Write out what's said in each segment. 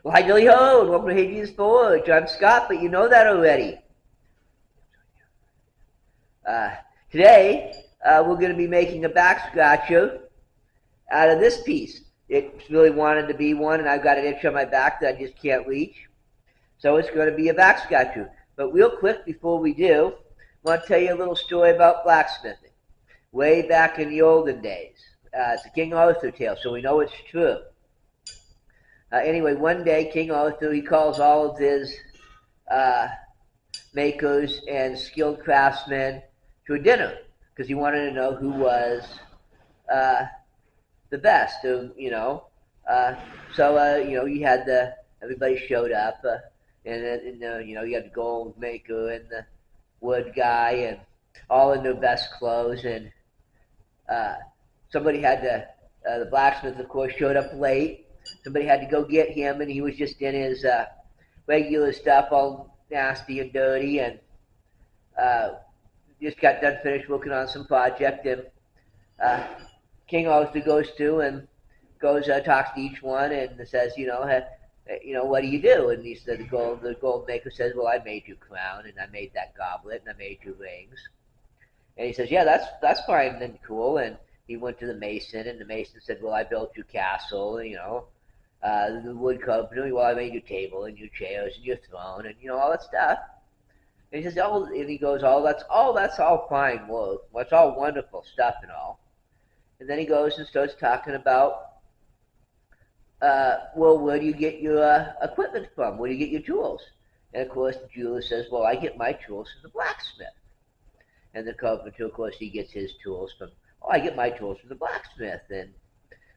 Well, hi, Dilly Ho, and welcome to Hades Forge. I'm Scott, but you know that already. Uh, Today, we're going to be making a back scratcher out of this piece. It's really wanted to be one, and I've got an itch on my back that I just can't reach. So it's going to be a back scratcher. But real quick, before we do, I want to tell you a little story about blacksmithing. Way back in the olden days. It's a King Arthur tale, so we know it's true. Anyway, one day, King Arthur, he calls all of his uh, makers and skilled craftsmen to a dinner because he wanted to know who was uh, the best. Uh, you had everybody showed up, you had the gold maker and the wood guy, and all in their best clothes, and uh, somebody had to. The blacksmith, of course, showed up late. Somebody had to go get him, and he was just in his regular stuff, all nasty and dirty, and just got done finished working on some project. And King Arthur goes through and talks to each one and says, what do you do? And he said, the gold maker says, well, I made your crown, and I made that goblet, and I made your rings. And he says, yeah, that's fine and cool. And he went to the mason, and the mason said, well, I built your castle, the wood carpenter, well, I made your table and your chairs and your throne and all that stuff. And he says, and he goes, that's all fine work. Well, it's all wonderful stuff and all. And then he goes and starts talking about, well, where do you get your equipment from? Where do you get your tools? And of course, the jeweler says, well, I get my tools from the blacksmith. And the carpenter, of course, he gets his tools from, I get my tools from the blacksmith. And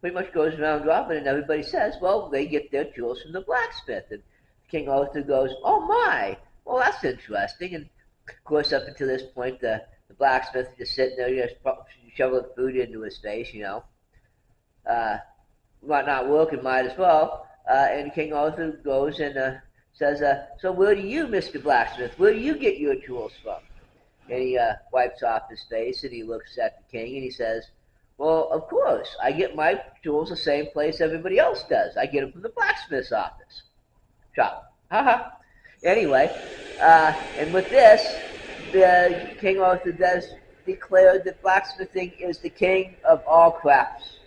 pretty much goes around robin, and everybody says, well, they get their tools from the blacksmith. And King Arthur goes, oh my, well, that's interesting. And of course, up until this point, the blacksmith is just sitting there, just shoveling food into his face, not working, might as well. And King Arthur goes and says, so where do you, Mr. Blacksmith, where do you get your tools from? And he wipes off his face, and he looks at the king, and he says, well, of course, I get my tools the same place everybody else does. I get them from the blacksmith's office. Shop. Haha. Anyway, and with this, the King Arthur does declare that blacksmithing is the king of all crafts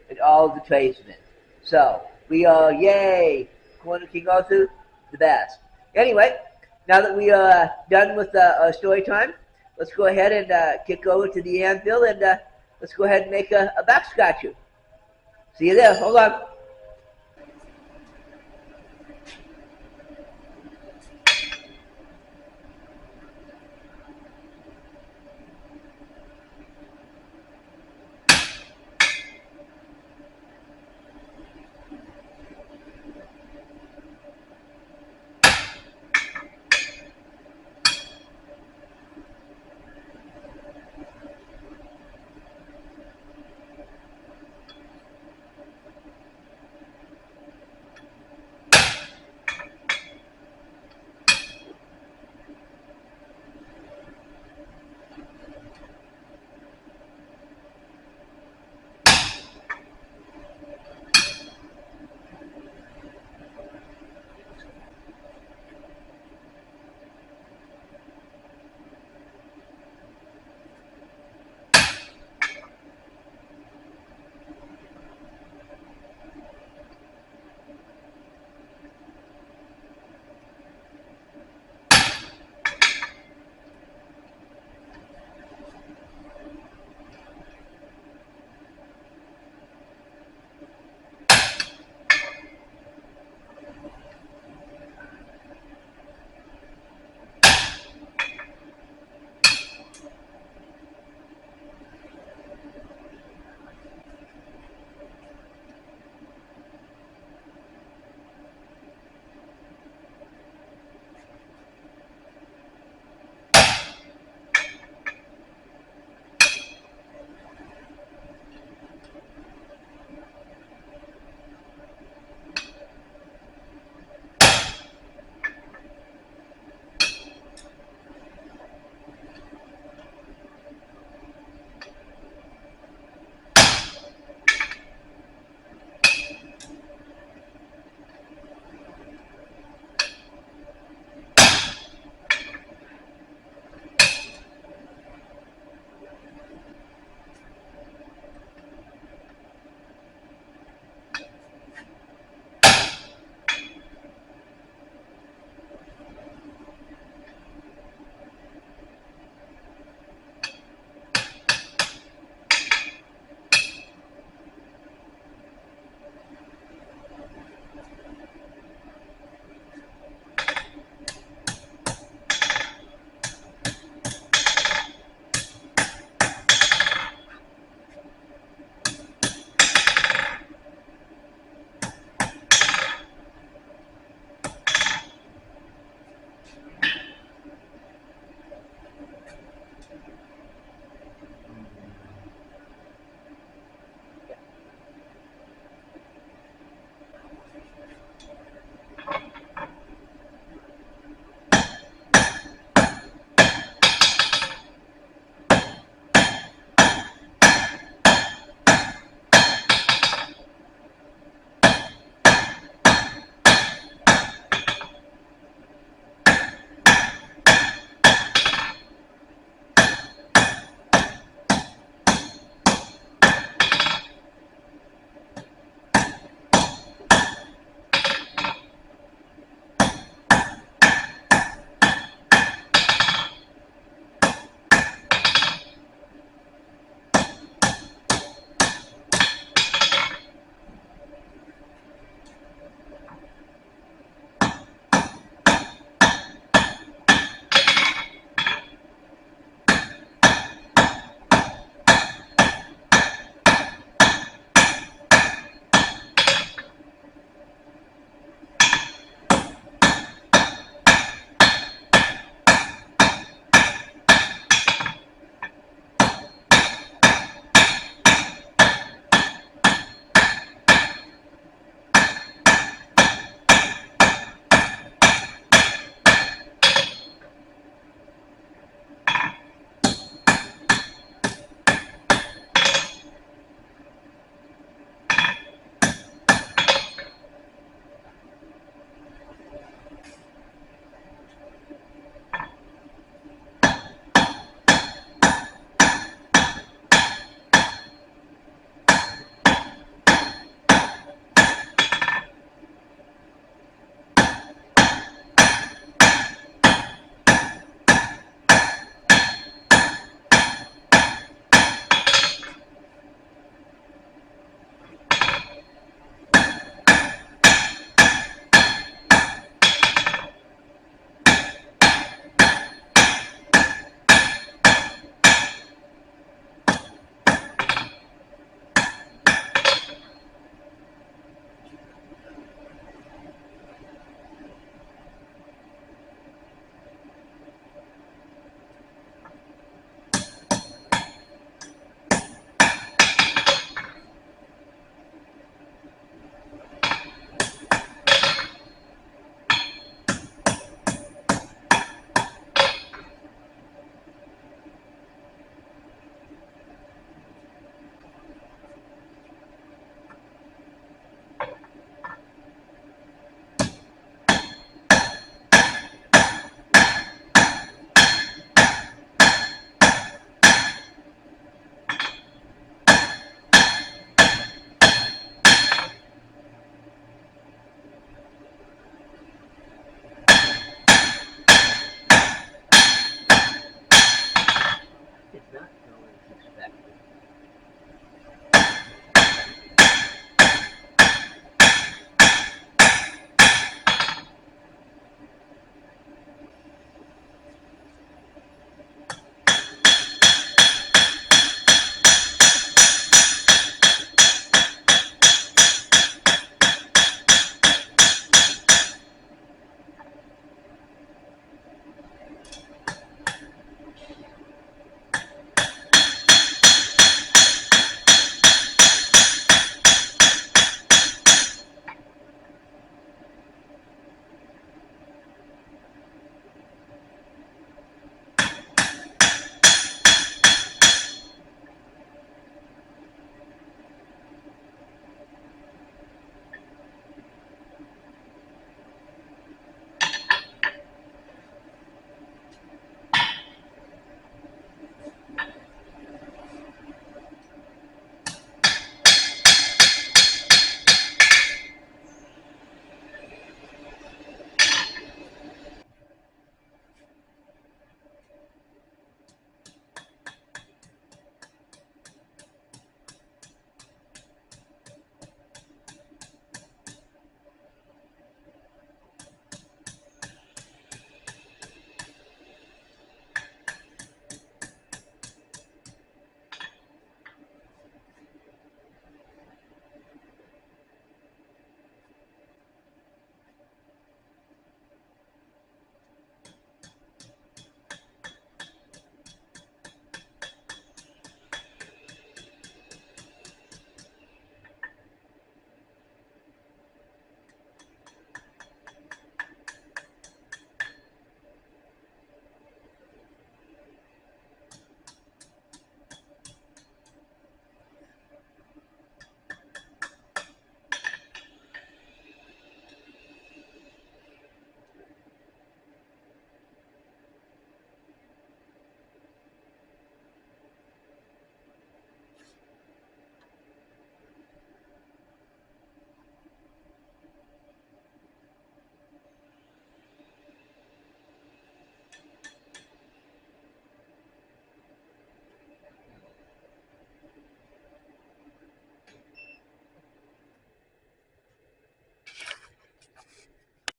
and all of the tradesmen. So, we are, yay, according to King Arthur, the best. Anyway, now that we are done with our story time, let's go ahead and kick over to the anvil, and let's go ahead and make a back scratcher. See you there. Hold on.